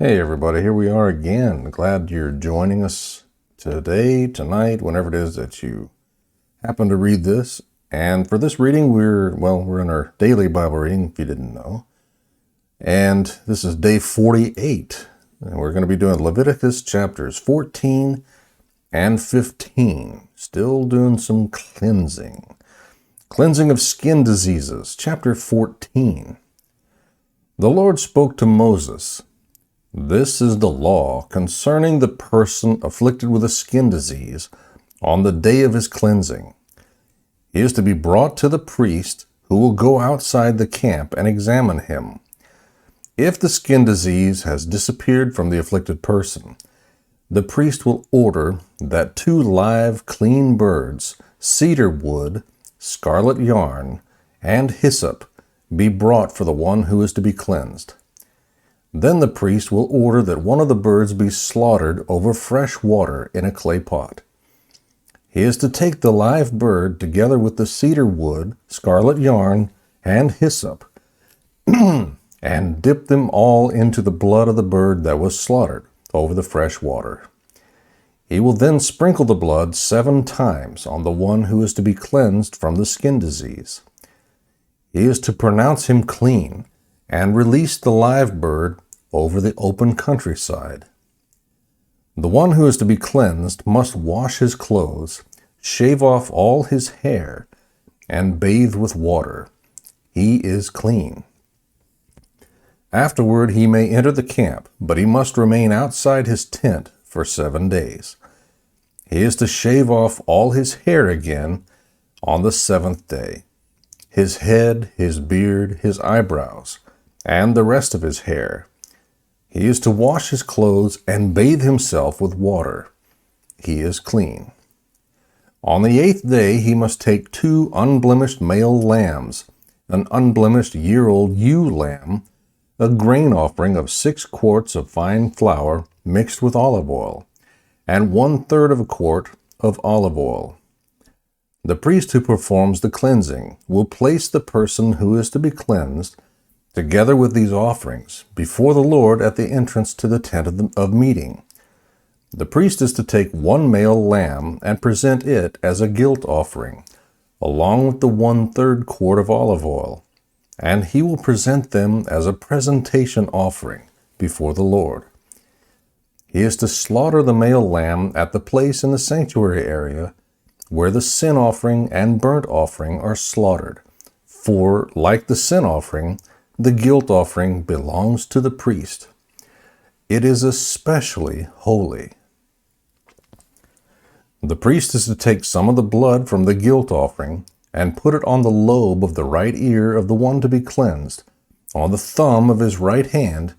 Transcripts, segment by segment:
Hey everybody, here we are again. Glad you're joining us today, tonight, whenever it is that you happen to read this. And for this reading, we're in our daily Bible reading, if you didn't know. And this is day 48. And we're going to be doing Leviticus chapters 14 and 15. Still doing some cleansing. Cleansing of skin diseases, chapter 14. The Lord spoke to Moses. This is the law concerning the person afflicted with a skin disease on the day of his cleansing. He is to be brought to the priest, who will go outside the camp and examine him. If the skin disease has disappeared from the afflicted person, the priest will order that 2 live, clean birds, cedar wood, scarlet yarn, and hyssop be brought for the one who is to be cleansed. Then the priest will order that one of the birds be slaughtered over fresh water in a clay pot. He is to take the live bird together with the cedar wood, scarlet yarn, and hyssop, and dip them all into the blood of the bird that was slaughtered over the fresh water. He will then sprinkle the blood 7 times on the one who is to be cleansed from the skin disease. He is to pronounce him clean and release the live bird over the open countryside. The one who is to be cleansed must wash his clothes, shave off all his hair, and bathe with water. He is clean. Afterward he may enter the camp, but he must remain outside his tent for 7 days. He is to shave off all his hair again on the 7th day, his head, his beard, his eyebrows, and the rest of his hair. He is to wash his clothes and bathe himself with water. He is clean. On the 8th day he must take 2 unblemished male lambs, an unblemished year-old ewe lamb, a grain offering of 6 quarts of fine flour mixed with olive oil, and 1/3 of a quart of olive oil. The priest who performs the cleansing will place the person who is to be cleansed together with these offerings before the Lord at the entrance to the tent of meeting. The priest is to take 1 male lamb and present it as a guilt offering, along with the 1/3 quart of olive oil, and he will present them as a presentation offering before the Lord. He is to slaughter the male lamb at the place in the sanctuary area where the sin offering and burnt offering are slaughtered, for, like the sin offering, the guilt offering belongs to the priest. It is especially holy. The priest is to take some of the blood from the guilt offering and put it on the lobe of the right ear of the one to be cleansed, on the thumb of his right hand,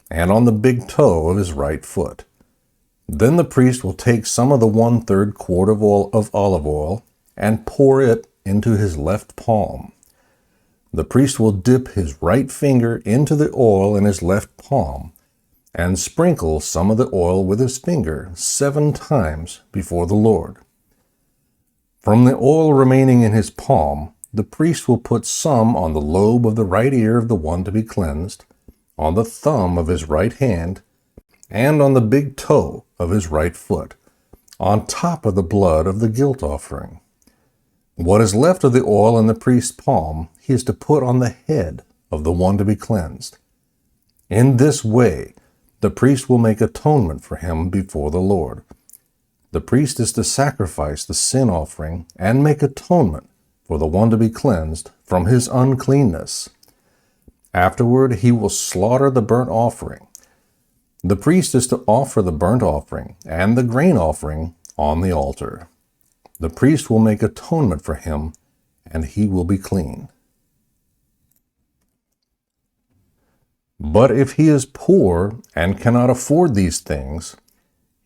and on the big toe of his right foot. Then the priest will take some of the 1/3 quart of olive oil and pour it into his left palm. The priest will dip his right finger into the oil in his left palm and sprinkle some of the oil with his finger 7 times before the Lord. From the oil remaining in his palm, the priest will put some on the lobe of the right ear of the one to be cleansed, on the thumb of his right hand, and on the big toe of his right foot, on top of the blood of the guilt offering. What is left of the oil in the priest's palm, he is to put on the head of the one to be cleansed. In this way, the priest will make atonement for him before the Lord. The priest is to sacrifice the sin offering and make atonement for the one to be cleansed from his uncleanness. Afterward, he will slaughter the burnt offering. The priest is to offer the burnt offering and the grain offering on the altar. The priest will make atonement for him, and he will be clean. But if he is poor and cannot afford these things,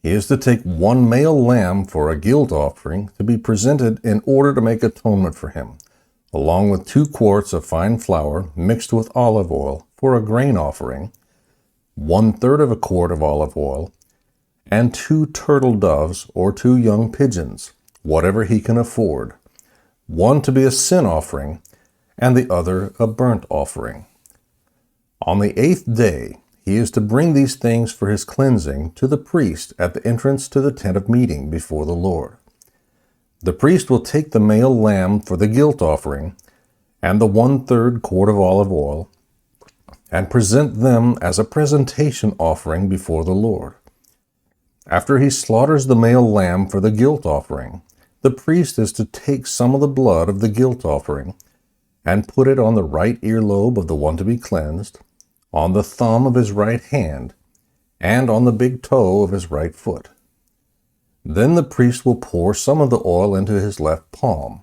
he is to take 1 male lamb for a guilt offering to be presented in order to make atonement for him, along with 2 quarts of fine flour mixed with olive oil for a grain offering, 1/3 of a quart of olive oil, and 2 turtle doves or 2 young pigeons, whatever he can afford, one to be a sin offering and the other a burnt offering. On the 8th day he is to bring these things for his cleansing to the priest at the entrance to the tent of meeting before the Lord. The priest will take the male lamb for the guilt offering and the 1/3 quart of olive oil, and present them as a presentation offering before the Lord. After he slaughters the male lamb for the guilt offering, the priest is to take some of the blood of the guilt offering and put it on the right earlobe of the one to be cleansed, on the thumb of his right hand, and on the big toe of his right foot. Then the priest will pour some of the oil into his left palm.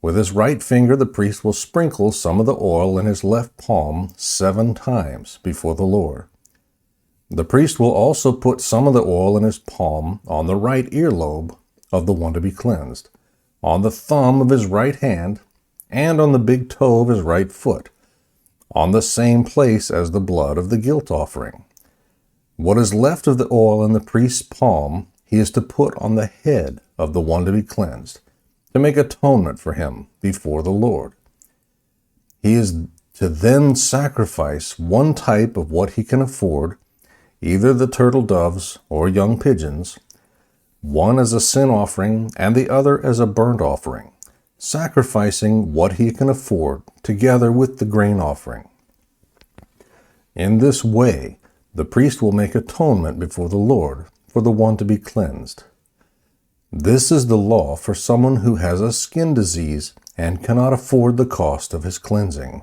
With his right finger, the priest will sprinkle some of the oil in his left palm 7 times before the Lord. The priest will also put some of the oil in his palm on the right earlobe of the one to be cleansed, on the thumb of his right hand, and on the big toe of his right foot, on the same place as the blood of the guilt offering. What is left of the oil in the priest's palm, he is to put on the head of the one to be cleansed, to make atonement for him before the Lord. He is to then sacrifice one type of what he can afford, either the turtle doves or young pigeons, one as a sin offering and the other as a burnt offering, sacrificing what he can afford together with the grain offering. In this way, the priest will make atonement before the Lord for the one to be cleansed. This is the law for someone who has a skin disease and cannot afford the cost of his cleansing.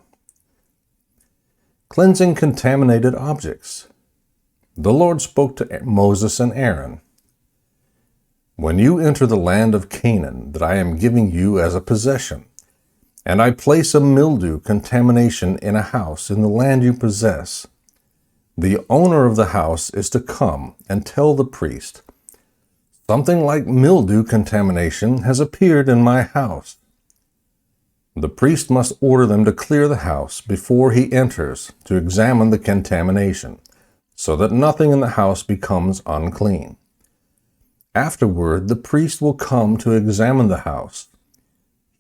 Cleansing contaminated objects. The Lord spoke to Moses and Aaron. When you enter the land of Canaan that I am giving you as a possession, and I place a mildew contamination in a house in the land you possess, the owner of the house is to come and tell the priest, something like mildew contamination has appeared in my house. The priest must order them to clear the house before he enters to examine the contamination, so that nothing in the house becomes unclean. Afterward, the priest will come to examine the house.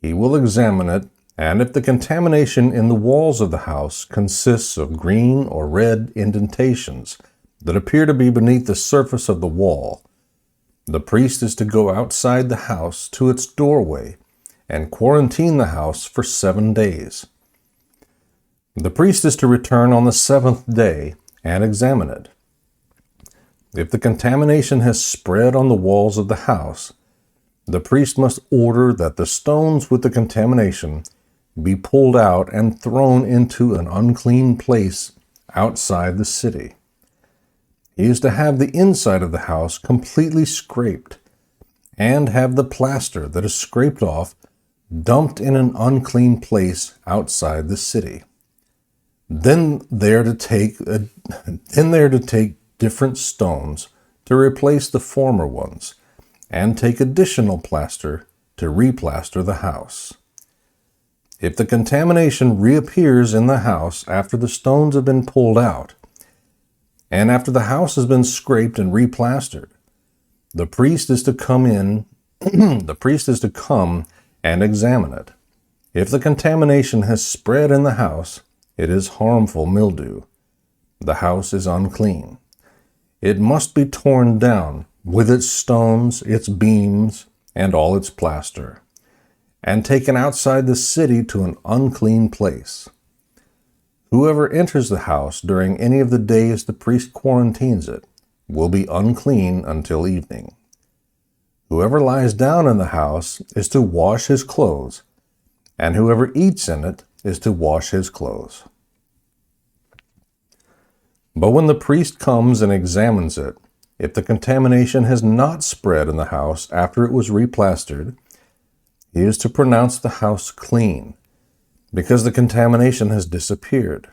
He will examine it, and if the contamination in the walls of the house consists of green or red indentations that appear to be beneath the surface of the wall, the priest is to go outside the house to its doorway and quarantine the house for 7 days. The priest is to return on the 7th day and examine it. If the contamination has spread on the walls of the house, the priest must order that the stones with the contamination be pulled out and thrown into an unclean place outside the city. He is to have the inside of the house completely scraped and have the plaster that is scraped off dumped in an unclean place outside the city. Then they are to take different stones to replace the former ones, and take additional plaster to replaster the house. If the contamination reappears in the house after the stones have been pulled out, and after the house has been scraped and replastered, the priest is to come and examine it. If the contamination has spread in the house, it is harmful mildew. The house is unclean. It must be torn down with its stones, its beams, and all its plaster, and taken outside the city to an unclean place. Whoever enters the house during any of the days the priest quarantines it will be unclean until evening. Whoever lies down in the house is to wash his clothes, and whoever eats in it is to wash his clothes. But when the priest comes and examines it, if the contamination has not spread in the house after it was replastered, he is to pronounce the house clean, because the contamination has disappeared.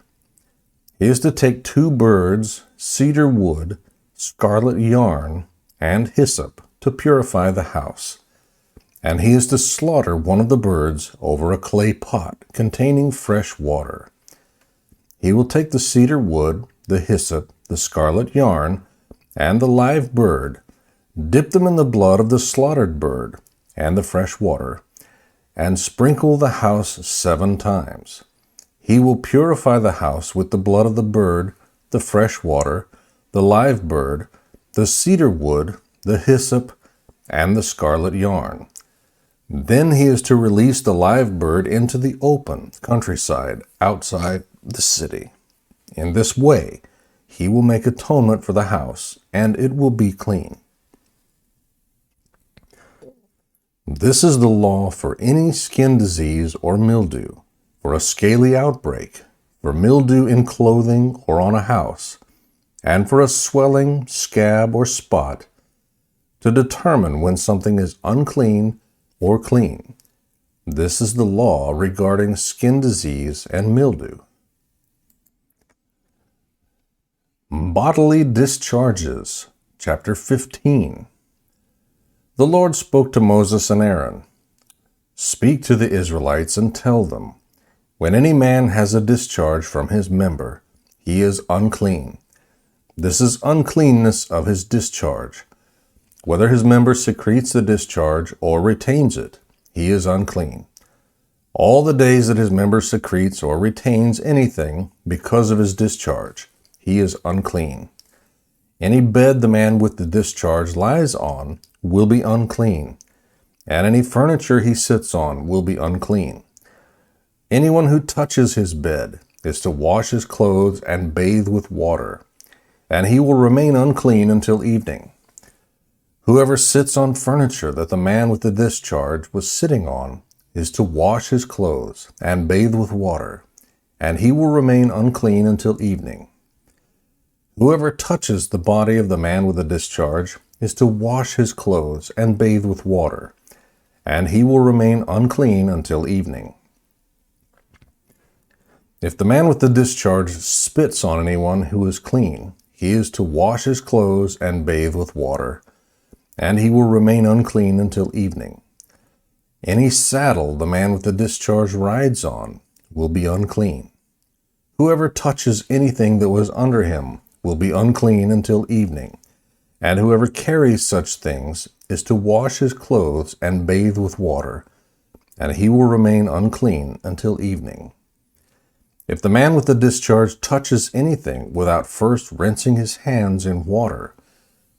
He is to take 2 birds, cedar wood, scarlet yarn, and hyssop to purify the house, and he is to slaughter one of the birds over a clay pot containing fresh water. He will take the cedar wood, the hyssop, the scarlet yarn, and the live bird, dip them in the blood of the slaughtered bird and the fresh water, and sprinkle the house 7 times. He will purify the house with the blood of the bird the fresh water, the live bird, the cedar wood, the hyssop, and the scarlet yarn. Then he is to release the live bird into the open countryside outside the city. In this way, he will make atonement for the house, and it will be clean. This is the law for any skin disease or mildew, for a scaly outbreak, for mildew in clothing or on a house, and for a swelling, scab, or spot, to determine when something is unclean or clean. This is the law regarding skin disease and mildew. Bodily discharges, chapter 15. The Lord spoke to Moses and Aaron. Speak to the Israelites and tell them, when any man has a discharge from his member, he is unclean. This is uncleanness of his discharge. Whether his member secretes the discharge or retains it, he is unclean. All the days that his member secretes or retains anything because of his discharge, he is unclean. Any bed the man with the discharge lies on will be unclean, and any furniture he sits on will be unclean. Anyone who touches his bed is to wash his clothes and bathe with water, and he will remain unclean until evening. Whoever sits on furniture that the man with the discharge was sitting on is to wash his clothes and bathe with water, and he will remain unclean until evening. Whoever touches the body of the man with the discharge is to wash his clothes and bathe with water, and he will remain unclean until evening. If the man with the discharge spits on anyone who is clean, he is to wash his clothes and bathe with water, and he will remain unclean until evening. Any saddle the man with the discharge rides on will be unclean. Whoever touches anything that was under him will be unclean until evening, and whoever carries such things is to wash his clothes and bathe with water, and he will remain unclean until evening. If the man with the discharge touches anything without first rinsing his hands in water,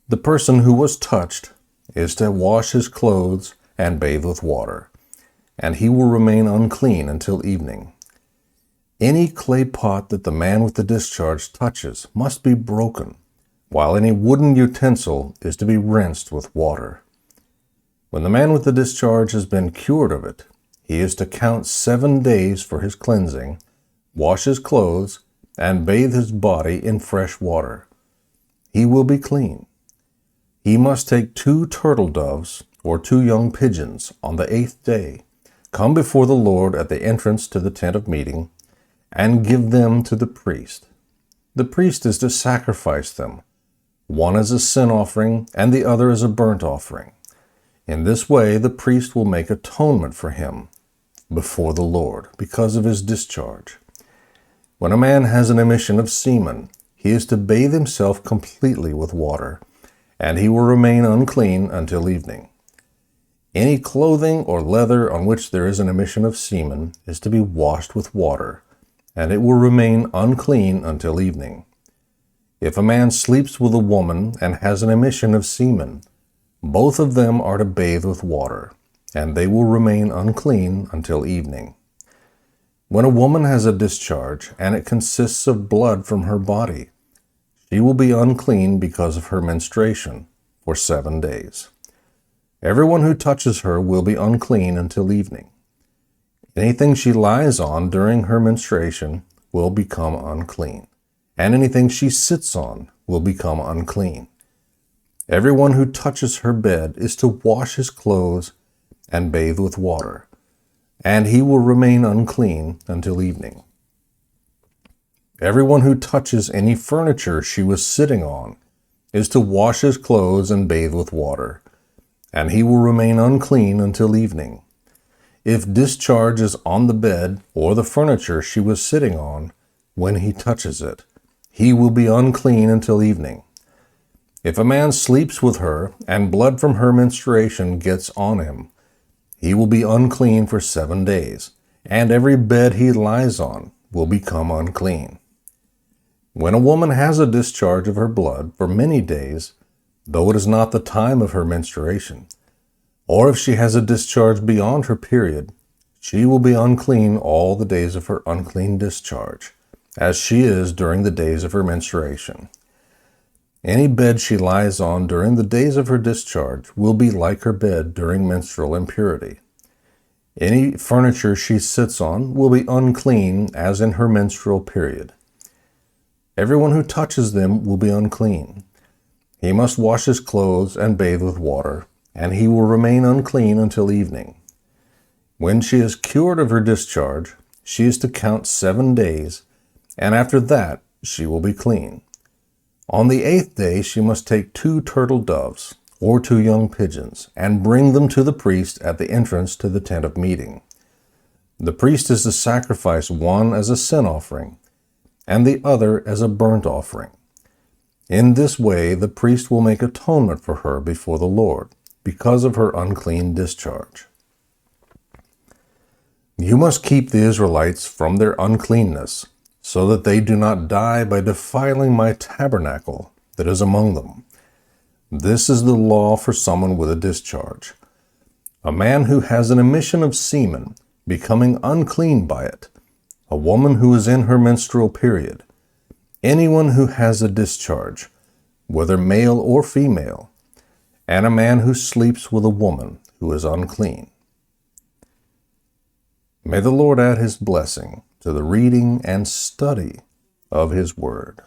the person who was touched is to wash his clothes and bathe with water, and he will remain unclean until evening. Any clay pot that the man with the discharge touches must be broken, while any wooden utensil is to be rinsed with water. When the man with the discharge has been cured of it, he is to count 7 days for his cleansing, wash his clothes, and bathe his body in fresh water. He will be clean. He must take 2 turtle doves or 2 young pigeons on the 8th day, come before the Lord at the entrance to the tent of meeting, and give them to the priest. The priest is to sacrifice them, one as a sin offering and the other as a burnt offering. In this way the priest will make atonement for him before the Lord because of his discharge. When a man has an emission of semen, he is to bathe himself completely with water, and he will remain unclean until evening. Any clothing or leather on which there is an emission of semen is to be washed with water, and it will remain unclean until evening. If a man sleeps with a woman and has an emission of semen, both of them are to bathe with water, and they will remain unclean until evening. When a woman has a discharge, and it consists of blood from her body, she will be unclean because of her menstruation for 7 days. Everyone who touches her will be unclean until evening. Anything she lies on during her menstruation will become unclean, and anything she sits on will become unclean. Everyone who touches her bed is to wash his clothes and bathe with water, and he will remain unclean until evening. Everyone who touches any furniture she was sitting on is to wash his clothes and bathe with water, and he will remain unclean until evening. If discharge is on the bed or the furniture she was sitting on when he touches it, he will be unclean until evening. If a man sleeps with her and blood from her menstruation gets on him, he will be unclean for 7 days, and every bed he lies on will become unclean. When a woman has a discharge of her blood for many days, though it is not the time of her menstruation, or if she has a discharge beyond her period, she will be unclean all the days of her unclean discharge, as she is during the days of her menstruation. Any bed she lies on during the days of her discharge will be like her bed during menstrual impurity. Any furniture she sits on will be unclean as in her menstrual period. Everyone who touches them will be unclean. He must wash his clothes and bathe with water, and he will remain unclean until evening. When she is cured of her discharge, she is to count 7 days, and after that she will be clean. On the 8th day she must take 2 turtle doves, or 2 young pigeons, and bring them to the priest at the entrance to the tent of meeting. The priest is to sacrifice one as a sin offering, and the other as a burnt offering. In this way the priest will make atonement for her before the Lord, because of her unclean discharge. You must keep the Israelites from their uncleanness, so that they do not die by defiling my tabernacle that is among them. This is the law for someone with a discharge. A man who has an emission of semen, becoming unclean by it, a woman who is in her menstrual period, anyone who has a discharge, whether male or female, and a man who sleeps with a woman who is unclean. May the Lord add his blessing to the reading and study of his word.